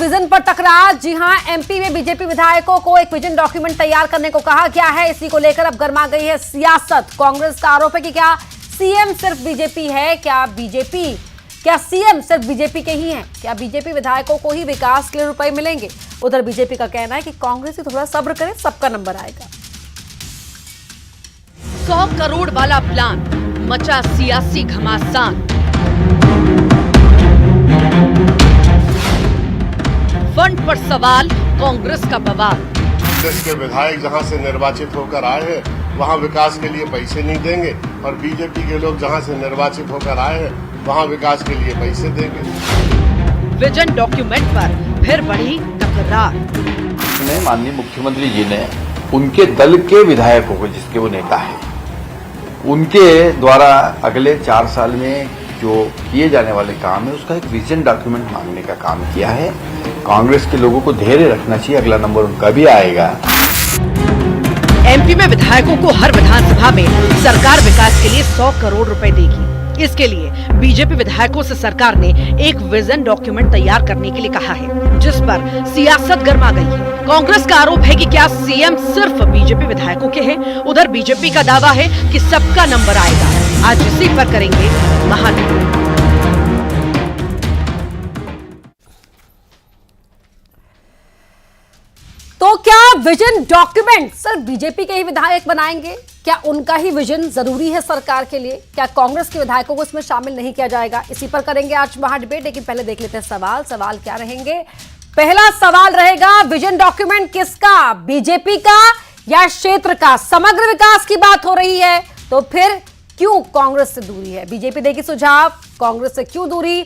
Vision पर टकरार। जी हां, MP में बीजेपी विधायकों को एक विजन डॉक्यूमेंट तैयार करने को कहा गया है। इसी को लेकर अब गर्मा गई है सियासत। कांग्रेस का आरोप है कि क्या सीएम सिर्फ बीजेपी है, क्या सीएम सिर्फ बीजेपी के ही हैं? क्या बीजेपी विधायकों को ही विकास के लिए रुपए मिलेंगे? उधर बीजेपी का कहना है कि कांग्रेस ही थोड़ा सब्र करे, सबका नंबर आएगा। 100 करोड़ वाला प्लान, मचा सियासी घमासान। फंड पर सवाल, कांग्रेस का बवाल। कांग्रेस के विधायक जहां से निर्वाचित होकर आए हैं वहां विकास के लिए पैसे नहीं देंगे, और बीजेपी के लोग जहां से निर्वाचित होकर आए हैं वहां विकास के लिए पैसे देंगे। विजन डॉक्यूमेंट पर फिर बढ़ी तकरार। माननीय मुख्यमंत्री जी ने उनके दल के विधायकों को, जिसके वो नेता है, उनके द्वारा अगले 4 साल में जो किए जाने वाले काम है उसका एक विजन डॉक्यूमेंट मांगने का काम किया है। कांग्रेस के लोगों को धैर्य रखना चाहिए, अगला नंबर उनका भी आएगा। एमपी में विधायकों को हर विधानसभा में सरकार विकास के लिए 100 करोड़ रुपए देगी। इसके लिए बीजेपी विधायकों से सरकार ने एक विजन डॉक्यूमेंट तैयार करने के लिए कहा है, जिस पर सियासत गर्मा गई है। कांग्रेस का आरोप है कि क्या सीएम सिर्फ बीजेपी विधायकों के हैं। उधर बीजेपी का दावा है कि सबका नंबर आएगा। आज इसी पर करेंगे महानिर्णय। तो क्या विजन डॉक्यूमेंट सिर्फ बीजेपी के ही विधायक बनाएंगे? क्या उनका ही विजन जरूरी है सरकार के लिए? क्या कांग्रेस के विधायकों को इसमें शामिल नहीं किया जाएगा? इसी पर करेंगे आज महाडिबेट। लेकिन पहले देख लेते हैं सवाल क्या रहेंगे। पहला सवाल रहेगा, विजन डॉक्यूमेंट किसका, बीजेपी का या क्षेत्र का? समग्र विकास की बात हो रही है तो फिर क्यों कांग्रेस से दूरी है? बीजेपी देगी सुझाव, कांग्रेस से क्यों दूरी?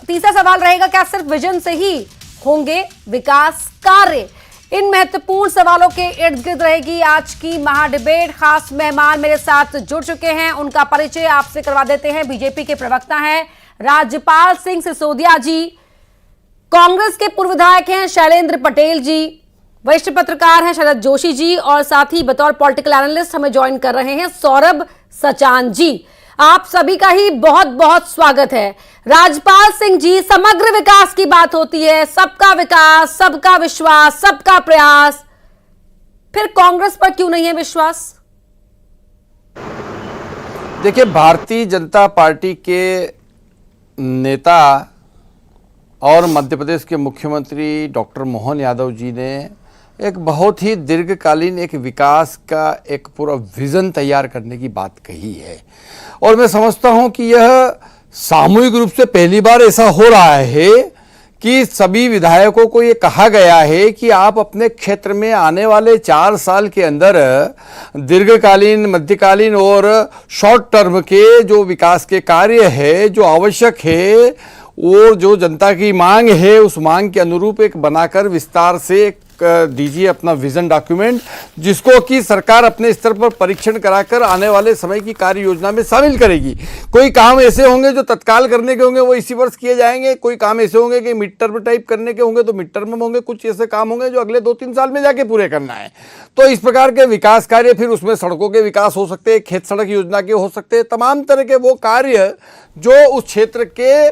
तीसरा सवाल रहेगा, क्या सिर्फ विजन से ही होंगे विकास कार्य? इन महत्वपूर्ण सवालों के इर्द गिर्द रहेगी आज की महाडिबेट। खास मेहमान मेरे साथ जुड़ चुके हैं, उनका परिचय आपसे करवा देते हैं। बीजेपी के प्रवक्ता हैं राजपाल सिंह सिसोदिया जी, कांग्रेस के पूर्व विधायक हैं शैलेंद्र पटेल जी, वरिष्ठ पत्रकार हैं शरद जोशी जी, और साथ ही बतौर पॉलिटिकल एनालिस्ट हमें ज्वाइन कर रहे हैं सौरभ सचान जी। आप सभी का ही बहुत बहुत स्वागत है। राजपाल सिंह जी, समग्र विकास की बात होती है, सबका विकास, सबका विश्वास, सबका प्रयास, फिर कांग्रेस पर क्यों नहीं है विश्वास? देखिए, भारतीय जनता पार्टी के नेता और मध्य प्रदेश के मुख्यमंत्री डॉक्टर मोहन यादव जी ने एक बहुत ही दीर्घकालीन एक विकास का एक पूरा विजन तैयार करने की बात कही है, और मैं समझता हूं कि यह सामूहिक रूप से पहली बार ऐसा हो रहा है कि सभी विधायकों को ये कहा गया है कि आप अपने क्षेत्र में आने वाले 4 साल के अंदर दीर्घकालीन, मध्यकालीन और शॉर्ट टर्म के जो विकास के कार्य है, जो आवश्यक है, और जो जनता की मांग है, उस मांग के अनुरूप एक बनाकर विस्तार से दीजिए अपना विजन डॉक्यूमेंट, जिसको कि सरकार अपने स्तर पर परीक्षण कराकर आने वाले समय की कार्य योजना में शामिल करेगी। कोई काम ऐसे होंगे जो तत्काल करने के होंगे, वो इसी वर्ष किए जाएंगे। कोई काम ऐसे होंगे कि मिड टर्म टाइप करने के होंगे तो मिड टर्म में होंगे। कुछ ऐसे काम होंगे जो अगले 2-3 साल में जाके पूरे करना है। तो इस प्रकार के विकास कार्य, फिर उसमें सड़कों के विकास हो सकते हैं, खेत सड़क योजना के हो सकते हैं, तमाम तरह के वो कार्य जो उस क्षेत्र के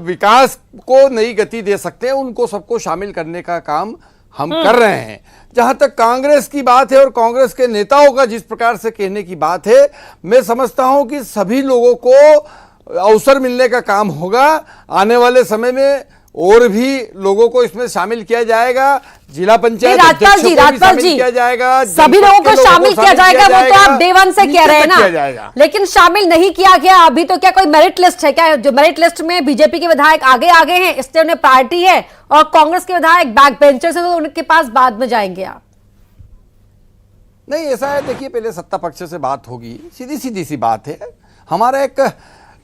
विकास को नई गति दे सकते हैं, उनको सबको शामिल करने का काम हम कर रहे हैं। जहां तक कांग्रेस की बात है और कांग्रेस के नेताओं का जिस प्रकार से कहने की बात है, मैं समझता हूं कि सभी लोगों को अवसर मिलने का काम होगा। आने वाले समय में और भी लोगों को इसमें शामिल किया जाएगा। जिला पंचायत राजपाल जी किया जाएगा, सभी लोगों को शामिल किया जाएगा। वो तो आप डे 1 से कह रहे हैं ना, लेकिन शामिल नहीं किया गया अभी। तो क्या कोई मेरिट लिस्ट है क्या, जो मेरिट लिस्ट में बीजेपी के विधायक आगे हैं, इसलिए उन्हें प्रायोरिटी है, और कांग्रेस के विधायक बैक बेंचर्स हैं तो उनके पास बाद में जाएंगे आप? नहीं, ऐसा है, देखिए, पहले सत्ता पक्ष से बात होगी, सीधी सी बात है। हमारा एक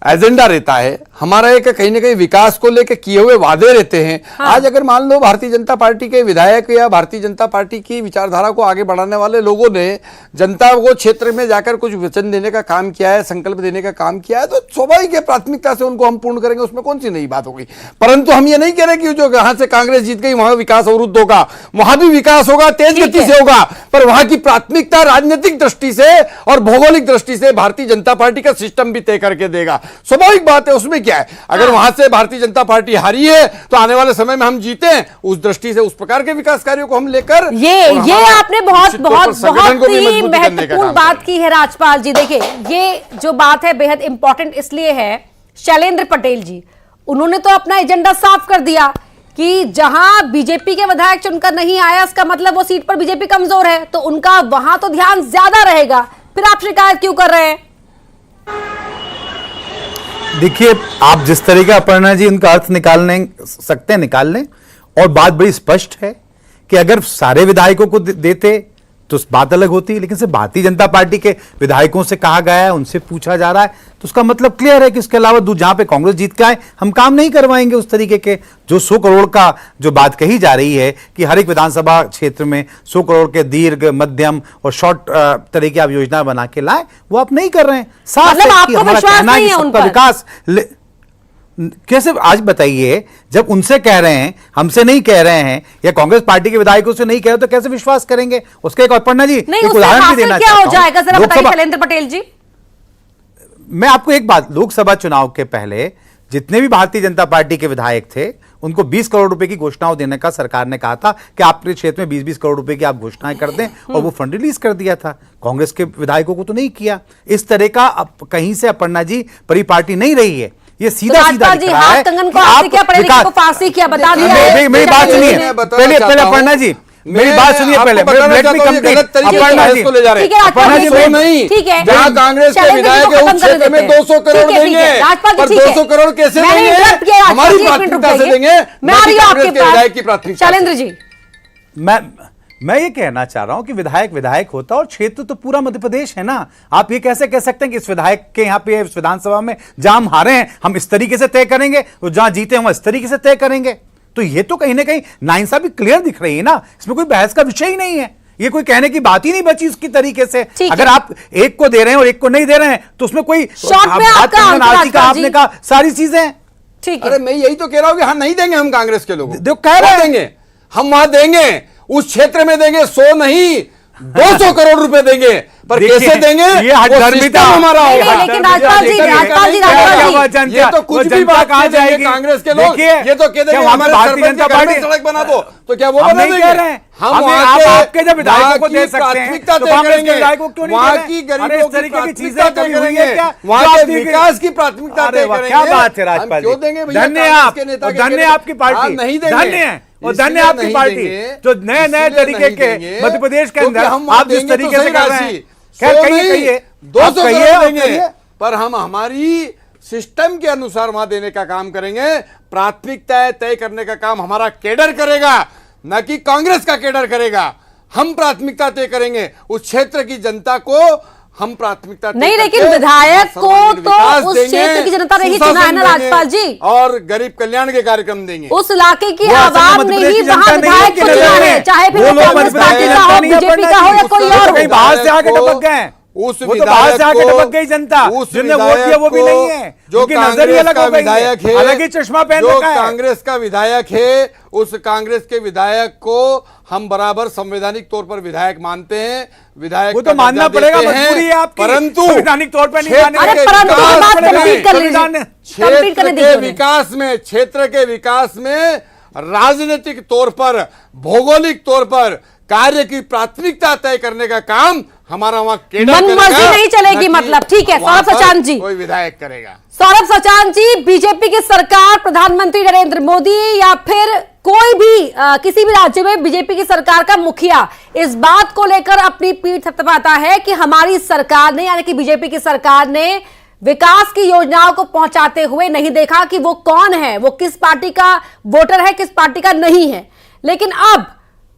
एजेंडा रहता है, हमारा एक कहीं ना कहीं विकास को लेकर किए हुए वादे रहते हैं। हाँ। आज अगर मान लो भारतीय जनता पार्टी के विधायक या भारतीय जनता पार्टी की विचारधारा को आगे बढ़ाने वाले लोगों ने जनता को क्षेत्र में जाकर कुछ वचन देने का काम किया है, संकल्प देने का काम किया है, तो स्वाभाविक है प्राथमिकता से उनको हम पूर्ण करेंगे, उसमें कौन सी नई बात होगी। परंतु हम ये नहीं कह रहे कि जो जहां से कांग्रेस जीत गई वहां विकास अवरुद्ध होगा, वहां भी विकास होगा, तेज गति से होगा, पर वहां की प्राथमिकता राजनीतिक दृष्टि से और भौगोलिक दृष्टि से भारतीय जनता पार्टी का सिस्टम भी तय करके देगा। स्वाभाविक बात है, उसमें क्या है। अगर वहां से भारतीय जनता पार्टी हारी है तो आने वाले समय में हम जीते हैं, उस दृष्टि से उस प्रकार के विकास कार्यों को हम लेकर ये आपने बहुत बहुत संगठन को बहुत भी ही मजबूती करने का महत्वपूर्ण काम बात की है राजपाल जी। देखिए, ये जो बात है बेहद इंपॉर्टेंट इसलिए है, शैलेंद्र पटेल जी उन्होंने तो अपना एजेंडा साफ कर दिया कि जहां बीजेपी के विधायक चुनकर नहीं आया, इसका मतलब वो सीट पर बीजेपी कमजोर है, तो उनका वहां तो ध्यान ज्यादा रहेगा। फिर आप शिकायत क्यों कर रहे हैं? देखिए, आप जिस तरीके अपर्णा जी उनका अर्थ निकालने सकते हैं निकाल लें, और बात बड़ी स्पष्ट है कि अगर सारे विधायकों को देते तो बात अलग होती है, लेकिन सिर्फ भारतीय जनता पार्टी के विधायकों से कहा गया है, उनसे पूछा जा रहा है, तो उसका मतलब क्लियर है कि उसके अलावा जहां पे कांग्रेस जीत के आए हम काम नहीं करवाएंगे उस तरीके के। जो 100 करोड़ का जो बात कही जा रही है कि हर एक विधानसभा क्षेत्र में 100 करोड़ के दीर्घ, मध्यम और शॉर्ट तरह की आप योजना बना के लाए, वो आप नहीं कर रहे हैं। साफ मतलब है कि आपको हमारा विश्वास कहना है नहीं कि है उन सबका पर? विकास कैसे, आज बताइए, जब उनसे कह रहे हैं, हमसे नहीं कह रहे हैं, या कांग्रेस पार्टी के विधायकों से नहीं कह रहे, तो कैसे विश्वास करेंगे? उसका एक अपर्णा जी नहीं, एक उससे उदाहरण भी हासिल देना क्या चाहता हो हूं। जाएगा, जरा बताइए लोकसभा, शैलेंद्र पटेल जी। मैं आपको एक बात, लोकसभा चुनाव के पहले जितने भी भारतीय जनता पार्टी के विधायक थे, उनको 20 करोड़ रुपए की घोषणाओं देने का सरकार ने कहा था कि आपके क्षेत्र में 20-20 करोड़ रुपए की आप घोषणाएं कर दें, और वो फंड रिलीज कर दिया था। कांग्रेस के विधायकों को तो नहीं किया। इस तरह का कहीं से अपर्णा जी परिपाटी नहीं रही है। ये सीधा सीधा जी हाथ कंगन को फांसी किया, पढ़े लिखे को फांसी किया, बता दिया। मेरी बात सुनिए पहले अपर्णा जी, मेरी बात सुनिए पहले, अपर्णा जी को ले जा रहे हैं। अपर्णा जी वो नहीं, जहां कांग्रेस के विधायक है उस क्षेत्र में 200 करोड़ देंगे, पर 200 करोड़ कैसे देंगे? हमारी प्राथमिकता से देंगे, कांग्रेस के विधायक की प्राथमिकता। शैलेंद्र जी, मैं ये कहना चाह रहा हूं कि विधायक विधायक होता और क्षेत्र तो पूरा मध्य प्रदेश है ना। आप ये कैसे कह सकते हैं कि इस विधायक के यहाँ पे इस विधानसभा में जहां हम हारे हैं हम इस तरीके से तय करेंगे, और जहां जीते हैं वहां इस तरीके से तय करेंगे? तो ये तो कहीं ना कहीं नाइंसाफी क्लियर दिख रही है ना, इसमें कोई बहस का विषय ही नहीं है। ये कोई कहने की बात ही नहीं बची उसकी तरीके से। अगर आप एक को दे रहे हैं और एक को नहीं दे रहे हैं तो उसमें कोई आपने कहा सारी चीजें ठीक है। अरे मैं यही तो कह रहा हूं कि हाँ नहीं देंगे हम कांग्रेस के लोगों जो कह रहे देंगे, हम वहां देंगे, उस क्षेत्र में देंगे, 100 नहीं 200 करोड़ रुपए देंगे, पर कैसे देंगे? ये हठधर्मिता हमारा होगा। लेकिन राजपाल जी, ये तो कुछ भी बात कहा जाएगी कांग्रेस के लोग, ये तो कह देंगे हमारे भारतीय जनता पार्टी सड़क बना दो, तो क्या वो बना देंगे? हम आपके जब विधायकों को दे सकते हैं तो कांग्रेस के विधायकों क्यों नहीं? वहां की गरीबों की प्राथमिकता तय करेंगे, वहां के विकास की प्राथमिकता तय करेंगे। क्या बात है राजपाल जी, धन्य आप, धन्य आपकी पार्टी, धन्य है और धन्य आपकी पार्टी जो नए नए तरीके के मध्य प्रदेश के अंदर आप जिस तरीके से कर रहे हैं। खैर कहिए 200 करोड़ देंगे, पर हम हमारी सिस्टम के अनुसार वहां देने का काम करेंगे। प्राथमिकता तय करने का काम हमारा केडर करेगा, न कि कांग्रेस का केडर करेगा। हम प्राथमिकता तय करेंगे, उस क्षेत्र की जनता को हम प्राथमिकता नहीं, लेकिन विधायक को तो उस क्षेत्र की जनता ने ही चुना है ना राजपाल जी, और गरीब कल्याण के कार्यक्रम देंगे। उस इलाके की आवाम ने ही वहां विधायक को चुना है, चाहे फिर कांग्रेस पार्टी का हो, बीजेपी का हो या कोई और हो। बाहर से आके टपक गए, उस वो तो बाहर से आके टपक गई जनता, जिसने वोट दिया वो भी नहीं है, जो कांग्रेस का विधायक है, अलग ही चश्मा पहन जो रखा है। कांग्रेस का विधायक है, उस कांग्रेस के विधायक को हम बराबर संवैधानिक तौर पर विधायक मानते हैं। विधायक वो तो मानना पड़ेगा, मजबूरी है आपकी, परंतु संवैधानिक तौर पर नहीं मानेंगे। क्षेत्र के विकास में राजनीतिक तौर पर, भौगोलिक तौर पर कार्य की प्राथमिकता तय करने का काम हमारा वहां मनमर्जी नहीं चलेगी। मतलब ठीक है, सौरभ सचान जी कोई विधायक करेगा। सौरभ सचान जी, बीजेपी की सरकार, प्रधानमंत्री नरेंद्र मोदी या फिर कोई भी किसी भी राज्य में बीजेपी की सरकार का मुखिया इस बात को लेकर अपनी पीठ थपथपाता है कि हमारी सरकार ने, यानी कि बीजेपी की सरकार ने विकास की योजनाओं को पहुंचाते हुए नहीं देखा कि वो कौन है, वो किस पार्टी का वोटर है, किस पार्टी का नहीं है। लेकिन अब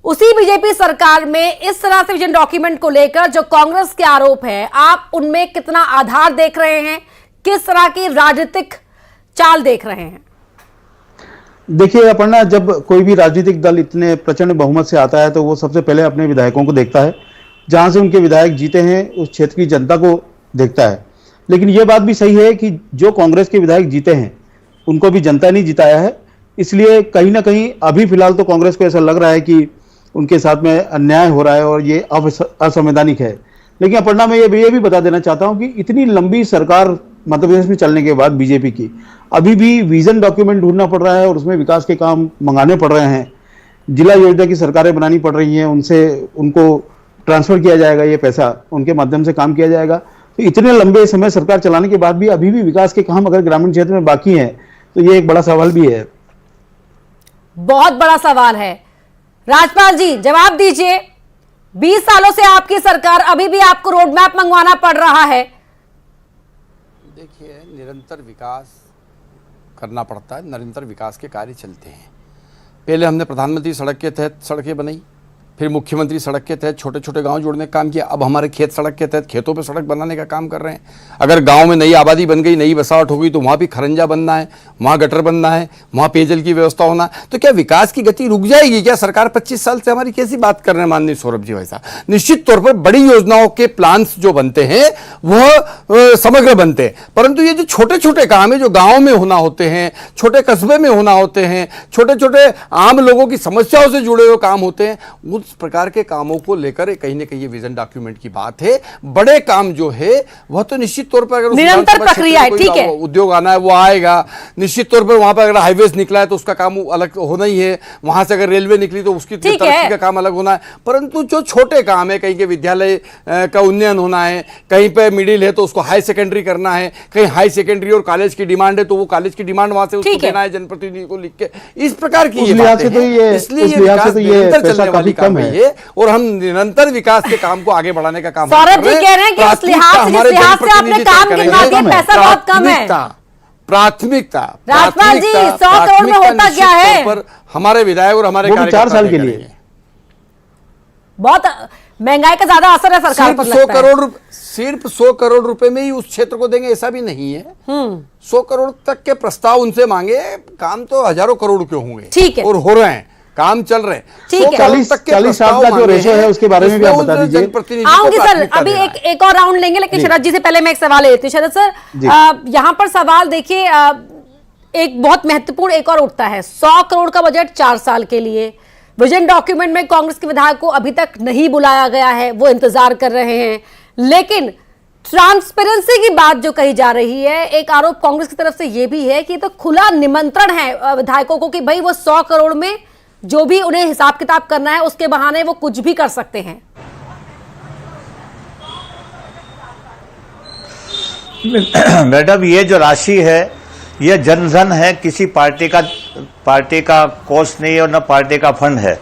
उसी बीजेपी सरकार में इस तरह से विजन डॉक्यूमेंट को लेकर जो कांग्रेस के आरोप है, आप उनमें कितना आधार देख रहे हैं, किस तरह की राजनीतिक चाल देख रहे हैं? देखिए अपर्णा, जब कोई भी राजनीतिक दल इतने प्रचंड बहुमत से आता है तो वो सबसे पहले अपने विधायकों को देखता है, जहां से उनके विधायक जीते हैं उस क्षेत्र की जनता को देखता है। लेकिन ये बात भी सही है कि जो कांग्रेस के विधायक जीते हैं उनको भी जनता नहीं जिताया है, इसलिए कहीं ना कहीं अभी फिलहाल तो कांग्रेस को ऐसा लग रहा है कि उनके साथ में अन्याय हो रहा है और ये असंवैधानिक है। लेकिन अपर्णा, मैं ये भी बता देना चाहता हूं कि इतनी लंबी सरकार मध्य प्रदेश में चलने के बाद बीजेपी की, अभी भी विजन डॉक्यूमेंट ढूंढना पड़ रहा है और उसमें विकास के काम मंगाने पड़ रहे हैं। जिला योजना की सरकारें बनानी पड़ रही हैं, उनको ट्रांसफर किया जाएगा, ये पैसा उनके माध्यम से काम किया जाएगा। तो इतने लंबे समय सरकार चलाने के बाद भी अभी भी विकास के काम अगर ग्रामीण क्षेत्र में बाकी हैं तो ये एक बड़ा सवाल भी है। बहुत बड़ा सवाल है। राजपाल जी जवाब दीजिए, 20 सालों से आपकी सरकार, अभी भी आपको रोड मैप मंगवाना पड़ रहा है। देखिए, निरंतर विकास करना पड़ता है, निरंतर विकास के कार्य चलते हैं। पहले हमने प्रधानमंत्री सड़क के तहत सड़कें बनाई, फिर मुख्यमंत्री सड़क के तहत छोटे छोटे गांव जोड़ने का काम किया। अब हमारे खेत सड़क के तहत खेतों पे सड़क बनाने का काम कर रहे हैं। अगर गांव में नई आबादी बन गई, नई बसावट हो गई, तो वहाँ भी खरंजा बनना है, वहाँ गटर बनना है, वहाँ पेयजल की व्यवस्था होना है। तो क्या विकास की गति रुक जाएगी क्या? सरकार 25 साल से हमारी कैसी बात कर रहे हैं माननीय सौरभ जी भाई साहब। निश्चित तौर पर बड़ी योजनाओं के प्लान्स जो बनते हैं वह समग्र बनते हैं, परंतु ये जो छोटे छोटे काम है जो गाँव में होना होते हैं, छोटे कस्बे में होना होते हैं, छोटे छोटे आम लोगों की समस्याओं से जुड़े हुए काम होते हैं, उस प्रकार के कामों को लेकर कहीं ना कहीं ये विजन डॉक्यूमेंट की बात है। बड़े काम जो है वह तो निश्चित तौर पर अगर निरंतर प्रक्रिया है, ठीक है, उद्योग आना है वो आएगा। निश्चित तौर पर वहां पर अगर हाईवेज निकला है तो उसका काम अलग होना ही है, वहां से अगर रेलवे निकली तो उसकी तरक्की का काम अलग होना है। परंतु जो छोटे काम है, कहीं के विद्यालय का उन्नयन होना है, कहीं पे मिडिल है तो उसको हाई सेकेंडरी करना है, कहीं हाई सेकेंडरी और कॉलेज की डिमांड है तो वो कॉलेज की डिमांड वहां से उसको देना है जनप्रतिनिधि को लिख के। इस प्रकार की ये बातें हैं, इसलिए ये विकास निरंतर चलने वाली काम है और हम निरंतर विकास के काम को आगे बढ़ाने का काम सौरभ जी कह रहे हैं कि इस लिहाज से आपने काम गिनवा दिया, पैसा बहुत कम है। प्राथमिकता राजपाल जी 100 करोड़ में होता क्या है? पर हमारे विधायक और हमारे कार्यकर्ता 4 साल के लिए बहुत महंगाई का ज्यादा असर है सरकार पर लगता है। सिर्फ 100 करोड़ रुपए में ही उस क्षेत्र को देंगे ऐसा भी नहीं है। 100 करोड़ तक के प्रस्ताव उनसे मांगे, काम तो हजारों करोड़ के होंगे, ठीक है, और हो रहे हैं, काम चल रहे हैं। ठीक है, 40 साल का जो रेशो है उसके बारे में भी आप बता दीजिए। आऊंगी सर, अभी एक और राउंड लेंगे, लेकिन शरद जी से पहले मैं एक सवाल लेती हूँ। शरद सर, यहाँ पर सवाल देखिए, एक बहुत महत्वपूर्ण एक और उठता है। 100 करोड़ का बजट 4 साल के लिए, विजन डॉक्यूमेंट में कांग्रेस के विधायक को अभी तक नहीं बुलाया गया है, वो इंतजार कर रहे हैं। लेकिन ट्रांसपेरेंसी की बात जो कही जा रही है, एक आरोप कांग्रेस की तरफ से ये भी है कि तो खुला निमंत्रण है विधायकों को कि भाई वो 100 करोड़ में जो भी उन्हें हिसाब किताब करना है उसके बहाने वो कुछ भी कर सकते हैं। मैडम, ये जो राशि है ये जनधन है, किसी पार्टी का कोष नहीं है और न पार्टी का फंड है।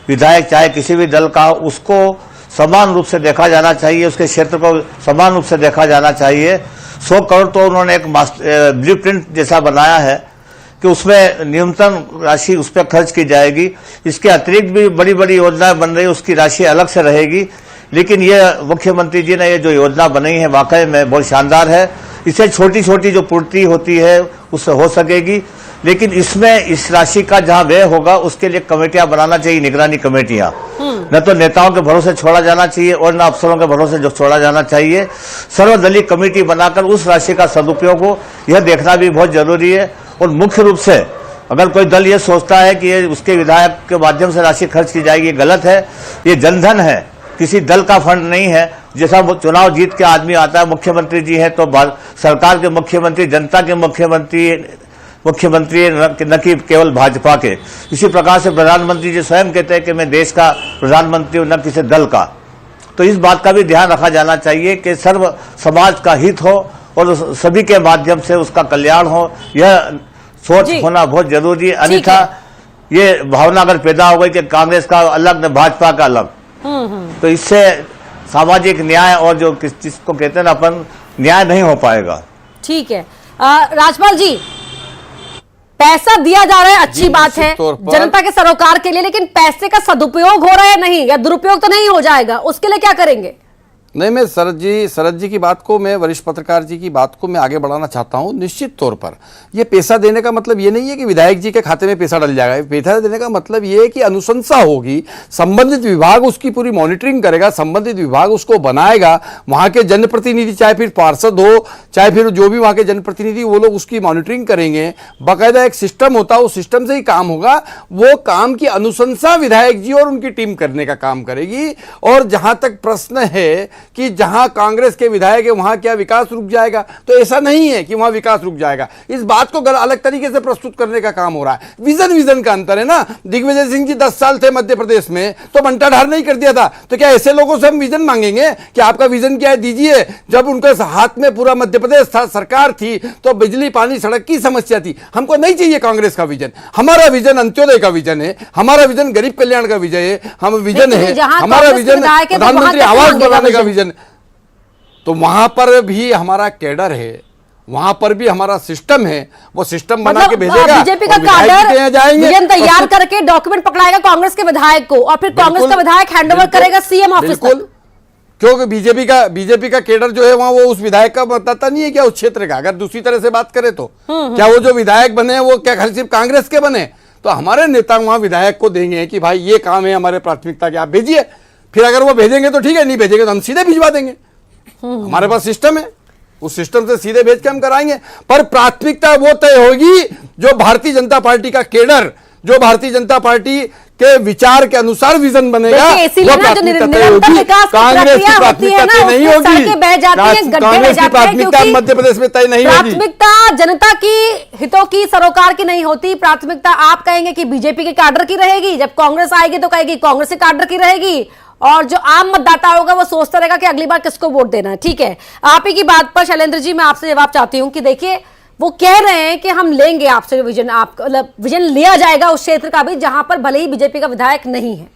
विधायक चाहे किसी भी दल का, उसको समान रूप से देखा जाना चाहिए, उसके क्षेत्र को समान रूप से देखा जाना चाहिए। 100 करोड़ तो उन्होंने एक ब्लूप्रिंट जैसा बनाया है कि उसमें न्यूनतम राशि उस पर खर्च की जाएगी। इसके अतिरिक्त भी बड़ी बड़ी योजनाएं बन रही है, उसकी राशि अलग से रहेगी। लेकिन ये मुख्यमंत्री जी ने ये जो योजना बनाई है वाकई में बहुत शानदार है। इससे छोटी छोटी जो पूर्ति होती है उससे हो सकेगी, लेकिन इसमें इस राशि का जहां व्यय होगा उसके लिए कमेटियां बनाना चाहिए, निगरानी कमेटियां। न तो नेताओं के भरोसे छोड़ा जाना चाहिए और न अफसरों के भरोसे जो छोड़ा जाना चाहिए। सर्वदलीय कमेटी बनाकर उस राशि का सदुपयोग हो, यह देखना भी बहुत जरूरी है। और मुख्य रूप से अगर कोई दल ये सोचता है कि ये उसके विधायक के माध्यम से राशि खर्च की जाएगी, गलत है। ये जनधन है, किसी दल का फंड नहीं है। जैसा चुनाव जीत के आदमी आता है, मुख्यमंत्री जी है तो सरकार के मुख्यमंत्री, जनता के मुख्यमंत्री न कि केवल भाजपा के। इसी प्रकार से प्रधानमंत्री जी स्वयं कहते हैं कि मैं देश का प्रधानमंत्री हूं, न किसी दल का। तो इस बात का भी ध्यान रखा जाना चाहिए कि सर्व समाज का हित हो और सभी के माध्यम से उसका कल्याण हो। यह सोच होना बहुत जरूरी है। अन्यथा ये भावना अगर पैदा हो गई कि कांग्रेस का अलग न भाजपा का अलग, तो इससे सामाजिक न्याय और जो जिसको कहते हैं ना अपन, न्याय नहीं हो पाएगा। ठीक है, राजपाल जी, पैसा दिया जा रहा है, अच्छी बात है जनता के सरोकार के लिए, लेकिन पैसे का सदुपयोग हो रहा है नहीं, या दुरुपयोग तो नहीं हो जाएगा, उसके लिए क्या करेंगे? नहीं, मैं शरद जी की बात को, मैं वरिष्ठ पत्रकार जी की बात को मैं आगे बढ़ाना चाहता हूं। निश्चित तौर पर ये पैसा देने का मतलब ये नहीं है कि विधायक जी के खाते में पैसा डल जाएगा। पैसा देने का मतलब ये है कि अनुशंसा होगी, संबंधित विभाग उसकी पूरी मॉनिटरिंग करेगा, संबंधित विभाग उसको बनाएगा, वहां के जनप्रतिनिधि, चाहे फिर पार्षद हो, चाहे फिर जो भी वहां के जनप्रतिनिधि, वो लोग उसकी मॉनिटरिंग करेंगे। बाकायदा एक सिस्टम होता है, उस सिस्टम से ही काम होगा। वो काम की अनुशंसा विधायक जी और उनकी टीम करने का काम करेगी। और जहां तक प्रश्न है कि जहां कांग्रेस के विधायक है वहां क्या विकास रुक जाएगा, तो ऐसा नहीं है कि वहां विकास रुक जाएगा। इस बात को अलग तरीके से प्रस्तुत करने का काम हो रहा है। विजन का अंतर है ना। दिग्विजय सिंह जी 10 साल थे मध्य प्रदेश में तो बंटाढार नहीं कर दिया था, तो क्या ऐसे लोगों से हम विजन मांगेंगे कि आपका विजन क्या है दीजिए? जब उनके हाथ में पूरा मध्य प्रदेश था, सरकार थी, तो बिजली पानी सड़क की समस्या थी। हमको नहीं चाहिए कांग्रेस का विजन, हमारा विजन अंत्योदय का विजन है, हमारा विजन गरीब कल्याण का विजय है, हम विजन है, हमारा विजन प्रधानमंत्री आवास बनाने का विजन। तो वहां पर भी हमारा कैडर है, वहां पर भी हमारा सिस्टम है, वो सिस्टम बना के भेजेगा। बीजेपी का कैडर जाएंगे विजन तैयार करके डॉक्यूमेंट पकड़ाएगा कांग्रेस के विधायक को और फिर कांग्रेस का विधायक हैंडओवर करेगा सीएम ऑफिस तक। क्योंकि बीजेपी का कैडर जो है वहां वो उस विधायक का बताता नहीं है क्या उस क्षेत्र का। अगर दूसरी तरह से बात करें तो क्या वो जो विधायक बने वो क्या खाली सिर्फ कांग्रेस के बने? तो हमारे नेता वहां विधायक को देंगे कि भाई ये काम है हमारे प्राथमिकता के, आप भेजिए। फिर अगर वो भेजेंगे तो ठीक है, नहीं भेजेंगे तो हम सीधे भिजवा देंगे। हमारे पास सिस्टम है, उस सिस्टम से सीधे भेज के हम कराएंगे। पर प्राथमिकता वो तय होगी जो भारतीय जनता पार्टी का कैडर, जो भारतीय जनता पार्टी के विचार के अनुसार विजन बनेगा, वो प्राथमिकता तय होगी। कांग्रेस की प्राथमिकता तय नहीं होगी, कांग्रेस की प्राथमिकता मध्य प्रदेश में तय नहीं होगी। प्राथमिकता जनता की हितों की, सरोकार की नहीं होती। प्राथमिकता आप कहेंगे कि बीजेपी के कैडर की रहेगी, जब कांग्रेस आएगी तो कहेगी कांग्रेस के कैडर की रहेगी, और जो आम मतदाता होगा वो सोचता रहेगा कि अगली बार किसको वोट देना है। ठीक है, आप ही की बात पर शैलेंद्र जी मैं आपसे जवाब चाहती हूं कि देखिए वो कह रहे हैं कि हम लेंगे आपसे विजन, आप मतलब विजन लिया जाएगा उस क्षेत्र का भी जहां पर भले ही बीजेपी का विधायक नहीं है।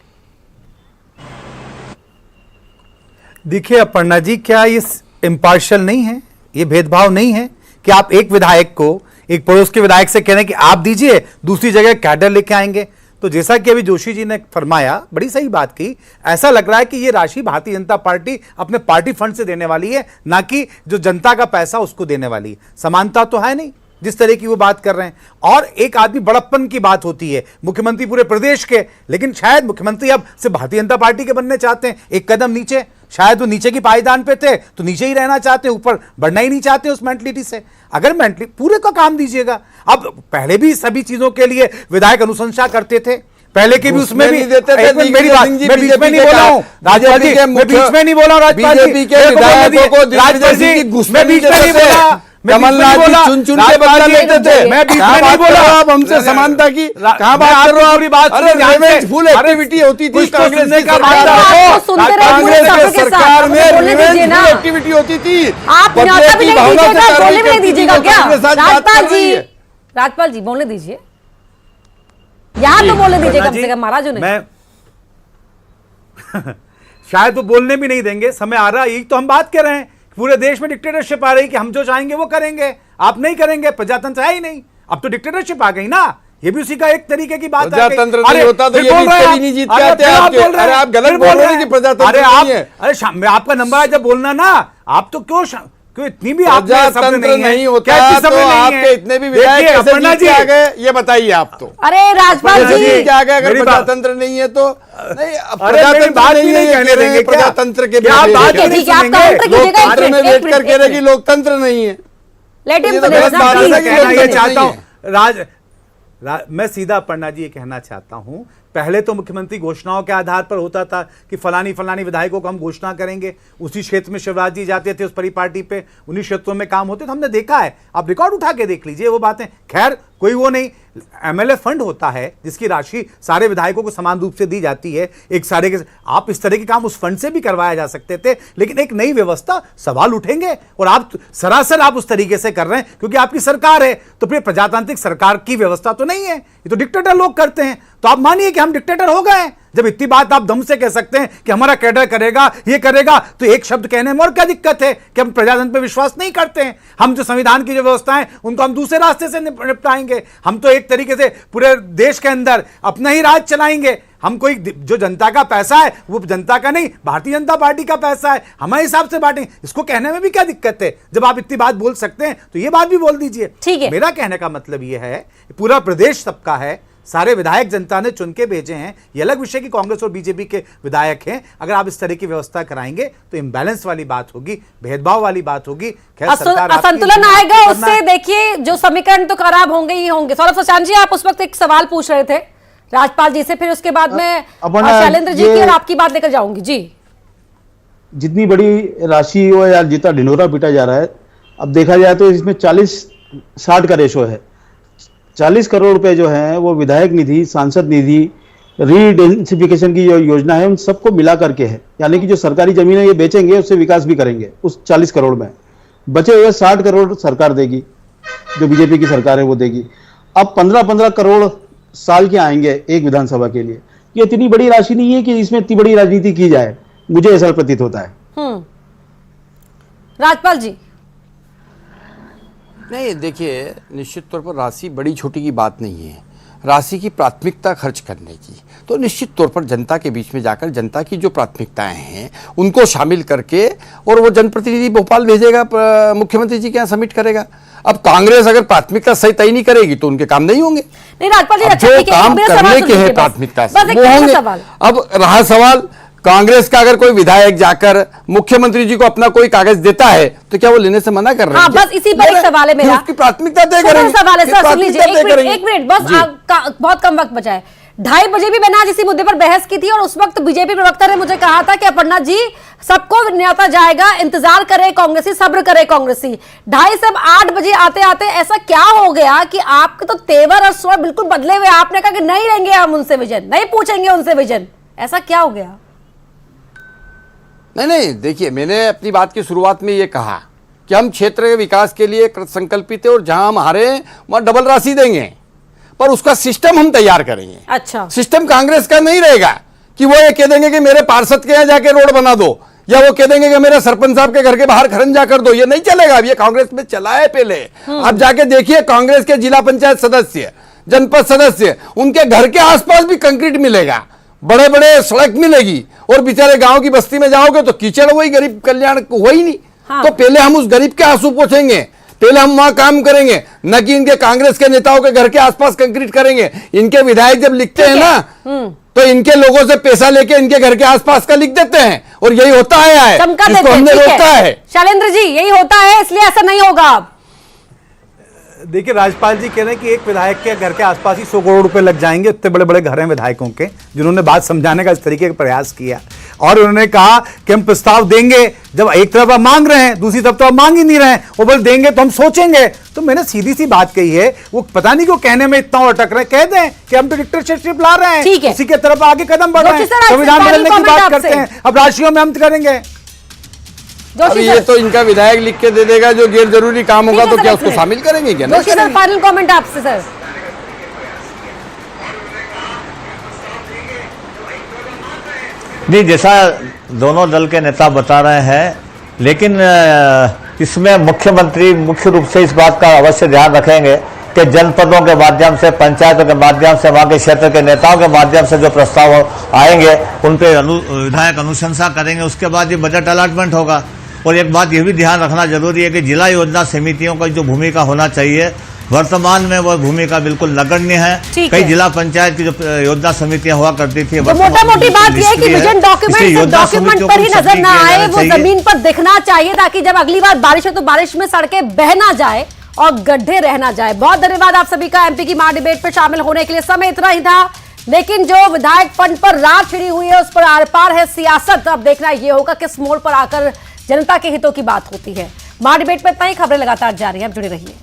देखिए अपर्णा जी, क्या ये इम्पार्शियल नहीं है, ये भेदभाव नहीं है कि आप एक विधायक को एक पड़ोस के विधायक से कह रहे हैं कि आप दीजिए, दूसरी जगह कैडर लेके आएंगे? तो जैसा कि अभी जोशी जी ने फरमाया, बड़ी सही बात की, ऐसा लग रहा है कि ये राशि भारतीय जनता पार्टी अपने पार्टी फंड से देने वाली है, ना कि जो जनता का पैसा उसको देने वाली है। समानता तो है नहीं जिस तरह की वो बात कर रहे हैं। और एक आदमी बड़प्पन की बात होती है, मुख्यमंत्री पूरे प्रदेश के, लेकिन शायद मुख्यमंत्री अब सिर्फ भारतीय जनता पार्टी के बनने चाहते हैं, एक कदम नीचे। शायद वो नीचे की पायदान पे थे तो नीचे ही रहना चाहते हैं, ऊपर बढ़ना ही नहीं चाहते उस मेंटलिटी से। अगर मेंटली पूरे का काम दीजिएगा। अब पहले भी सभी चीजों के लिए विधायक अनुशंसा करते थे, पहले के भी उसमें भी देते थे। मेरी बात, मैं बीच में नहीं बोला हूं राजपाल जी, मैं बीच में नहीं बोला राजपाल जी, बीजेपी के विधायकों को राजपाल जी, मैं बीच में नहीं बोला, कमलनाथ जी चुन के बदला लेते थे। मैं बीच में नहीं बोला। आप हमसे समानता की कहां बात कर रहे हो? पूरी बात फुल एक्टिविटी होती थी कांग्रेस की सरकार में, एक्टिविटी होती थी। आप न्योता भी नहीं दीजिएगा, बोलने भी नहीं दीजिएगा क्या? राजपाल जी बोलने दीजिए, यहां तो बोलने दीजिए कम से कम, महाराज उन्हें। मैं शायद वो बोलने भी नहीं देंगे, समय आ रहा है। यही तो हम बात कर रहे हैं, पूरे देश में डिक्टेटरशिप आ रही कि हम जो चाहेंगे वो करेंगे, आप नहीं करेंगे, प्रजातंत्र है ही नहीं। अब तो डिक्टेटरशिप आ गई ना, ये भी उसी का एक तरीके की बात है। प्रजातंत्र नहीं होता तो ये भी नहीं जीत पाते। अरे आप गलत बोल रहे हैं कि प्रजातंत्र नहीं है। अरे आपका नंबर है जब बोलना ना, आप तो क्यों इतनी भी प्रजातंत्र नहीं होता तो आपके इतने भी विधायक कैसे जीत के आ गए, ये बताइए आप तो। अरे राजपाल जी क्या गए अगर प्रजातंत्र नहीं है तो? नहीं, प्रजातंत्र नहीं कहने देंगे, प्रजातंत्र के लोकतंत्र में वेट करके रहे कि लोकतंत्र नहीं है। ये चाहता हूं मैं सीधा अपर्णा जी ये कहना चाहता हूं, पहले तो मुख्यमंत्री घोषणाओं के आधार पर होता था कि फलानी विधायकों को हम घोषणा करेंगे, उसी क्षेत्र में शिवराज जी जाते थे उस पार्टी पे, उन्हीं क्षेत्रों में काम होते, तो हमने देखा है। आप रिकॉर्ड उठा के देख लीजिए वो बातें। खैर कोई वो नहीं, एमएलए फंड होता है जिसकी राशि सारे विधायकों को समान रूप से दी जाती है, एक सारे के आप इस तरह के काम उस फंड से भी करवाया जा सकते थे, लेकिन एक नई व्यवस्था, सवाल उठेंगे। और आप सरासर आप उस तरीके से कर रहे हैं क्योंकि आपकी सरकार है, तो फिर प्रजातांत्रिक सरकार की व्यवस्था तो नहीं है, ये तो डिक्टेटर लोग करते हैं। तो आप मानिए कि हम डिक्टेटर हो गए। जब इतनी बात आप दम से कह सकते हैं कि हमारा कैडर करेगा, ये करेगा, तो एक शब्द कहने में और क्या दिक्कत है कि हम प्रजातंत्र पे विश्वास नहीं करते हैं? हम जो संविधान की जो व्यवस्था है उनको हम दूसरे रास्ते से निपटाएंगे। हम तो एक तरीके से पूरे देश के अंदर अपना ही राज चलाएंगे। हम कोई जो जनता का पैसा है वो जनता का नहीं, भारतीय जनता पार्टी का पैसा है, हमारे हिसाब से बांटेंगे। इसको कहने में भी क्या दिक्कत है? जब आप इतनी बात बोल सकते हैं तो ये बात भी बोल दीजिए। ठीक है, मेरा कहने का मतलब ये है पूरा प्रदेश सबका है, सारे विधायक जनता ने चुन के भेजे हैं। ये अलग विषय की कांग्रेस और बीजेपी के विधायक हैं। अगर आप इस तरह की व्यवस्था कराएंगे तो इम्बैलेंस वाली बात होगी, भेदभाव वाली बात होगी। असंतुलन आएगा उससे। देखिए जो समीकरण तो खराब होंगे ही होंगे। सौरभ सचान जी, आप उस वक्त एक सवाल पूछ रहे थे राजपाल जी से, फिर उसके बाद में शैलेंद्र जी की और आपकी बात लेकर जाऊंगी। जी जितनी बड़ी राशि हो या जितना ढिंढोरा पीटा जा रहा है, अब देखा जाए तो इसमें 40-60 का रेशो है। 40 करोड़ रुपए जो है वो विधायक निधि, सांसद निधि, रीडेंसिफिकेशन की जो योजना है उन सबको मिला करके है। यानी कि जो सरकारी जमीन है ये बेचेंगे, उससे विकास भी करेंगे उस 40 करोड़ में। बचे हुए 60 करोड़ सरकार देगी, जो बीजेपी की सरकार है वो देगी। अब 15-15 करोड़ साल के आएंगे एक विधानसभा के लिए। ये इतनी बड़ी राशि नहीं है कि इसमें इतनी बड़ी राजनीति की जाए, मुझे ऐसा प्रतीत होता है। राजपाल जी, नहीं देखिए, निश्चित तौर पर राशि बड़ी छोटी की बात नहीं है। राशि की प्राथमिकता खर्च करने की, तो निश्चित तौर पर जनता के बीच में जाकर जनता की जो प्राथमिकताएं हैं उनको शामिल करके और वो जनप्रतिनिधि भोपाल भेजेगा, मुख्यमंत्री जी के यहाँ सबमिट करेगा। अब कांग्रेस अगर प्राथमिकता सही तय नहीं करेगी तो उनके काम नहीं होंगे। नहीं राजपाल जी, अब अच्छा जो ठीक है, काम मेरा करने सवाल के हैं सुनिए, प्राथमिकता बस से एक वो छोटा होंगे। सवाल। अब रहा सवाल, कांग्रेस का अगर कोई विधायक जाकर मुख्यमंत्री जी को अपना कोई कागज देता है तो क्या वो लेने से मना कर रहे हैं? हाँ, बस इसी पर एक सवाल है मेरा। उसकी प्राथमिकता तय छोटा करेंगे। सवाल है फिर सर, सुन लीजिए, प्राथमिकता तय एक मिनट बस, जी। बहुत कम वक्त बचा है। 2:30 बजे भी मैंने आज इसी मुद्दे पर बहस की थी और उस वक्त बीजेपी प्रवक्ता ने मुझे कहा था कि अपर्णा जी सबको न्योता जाएगा, इंतजार करे कांग्रेसी, सब्र करे कांग्रेसी। 2:30 से 8 बजे आते आते ऐसा क्या हो गया कि आपके तो तेवर और स्वर बिल्कुल बदले हुए? आपने कहा कि नहीं लेंगे हम उनसे विजन, नहीं पूछेंगे उनसे विजन, ऐसा क्या हो गया? नहीं, देखिए, मैंने अपनी बात की शुरुआत में ये कहा कि हम क्षेत्र के विकास के लिए संकल्पित है और जहां हम हारे वहां डबल राशि देंगे, पर उसका सिस्टम हम तैयार करेंगे। अच्छा, सिस्टम कांग्रेस का नहीं रहेगा कि वो ये कह देंगे कि मेरे पार्षद के यहाँ जाके रोड बना दो, या वो कह देंगे कि मेरे सरपंच साहब के घर के बाहर खरंजा कर दो। ये नहीं चलेगा। अब ये कांग्रेस में चला है पहले। अब जाके देखिए, कांग्रेस के जिला पंचायत सदस्य, जनपद सदस्य, उनके घर के आसपास भी कंक्रीट मिलेगा, बड़े बड़े सड़क मिलेगी, और बेचारे गांव की बस्ती में जाओगे तो कीचड़, वही गरीब कल्याण हुआ ही नहीं। हाँ। तो पहले हम उस गरीब के आंसू पोंछेंगे, पहले हम वहां काम करेंगे, न कि इनके कांग्रेस के नेताओं के घर के आसपास कंक्रीट करेंगे। इनके विधायक जब लिखते हैं ना, तो इनके लोगों से पैसा लेके इनके घर के आसपास का लिख देते हैं, और यही होता आया है, चमका इसको देते हैं, हमने ठीक रोका है। शैलेंद्र जी, यही होता है, इसलिए ऐसा नहीं होगा। अब देखिए, राज्यपाल जी कह रहे हैं कि एक विधायक के घर के आसपास ही 100 करोड़ रुपए लग जाएंगे। इतने बड़े बड़े घर हैं विधायकों के, जिन्होंने बात समझाने का इस तरीके का प्रयास किया, और उन्होंने कहा कि हम प्रस्ताव देंगे। जब एक तरफ आप मांग रहे हैं, दूसरी तरफ तो आप मांग ही नहीं रहे हैं, वो बोल देंगे तो हम सोचेंगे। तो मैंने सीधी सी बात कही है, वो पता नहीं क्यों कहने में इतना अटक रहे। कह दें कि हम तो डिक्टेटरशिप ला रहे ठीक है। हैं, उसी के तरफ आगे कदम बढ़ रहे हैं, जोशी सर, संविधान फाइनल बदलने की कमेंट बात आपसे। करते हैं, अब राशियों में हम करेंगे। अब जोशी ये सर, तो इनका विधायक लिख के दे देगा, जो गैर जरूरी काम होगा ठीक है तो क्या सर, उसको एक मिनट। शामिल करेंगे क्या? नहीं जोशी सर, करेंगे। फाइनल कमेंट आपसे सर। जी, जैसा दोनों दल के नेता बता रहे हैं, लेकिन इसमें मुख्यमंत्री मुख्य रूप से इस बात का अवश्य ध्यान रखेंगे कि जनपदों के माध्यम से, पंचायतों के माध्यम से, वहाँ के क्षेत्र के नेताओं के माध्यम से जो प्रस्ताव आएंगे उन पर विधायक अनुशंसा करेंगे। उसके बाद ये बजट अलॉटमेंट होगा। और एक बात ये भी ध्यान रखना जरूरी है कि जिला योजना समितियों का जो भूमिका होना चाहिए, वर्तमान में वह भूमिका बिल्कुल नगण्य है। ठीक कई है। जिला पंचायत की जो योजना समितियां हुआ करती थी, तो मोटा मोटी बात यह है कि विजन डॉक्यूमेंट पर ही नजर ना आए, वो जमीन पर दिखना चाहिए, ताकि जब अगली बार बारिश हो तो बारिश में सड़कें बह ना जाए और गड्ढे रह ना जाए। बहुत धन्यवाद आप सभी का एमपी की मां डिबेट पर शामिल होने के लिए। समय इतना ही था, लेकिन जो विधायक फंड पर रात छिड़ी हुई है उस पर आर पार है सियासत। अब देखना यह होगा किस मोड़ पर आकर जनता के हितों की बात होती है। मां डिबेट पर इतना ही। खबरें लगातार जारी हैं, आप जुड़े रहिए।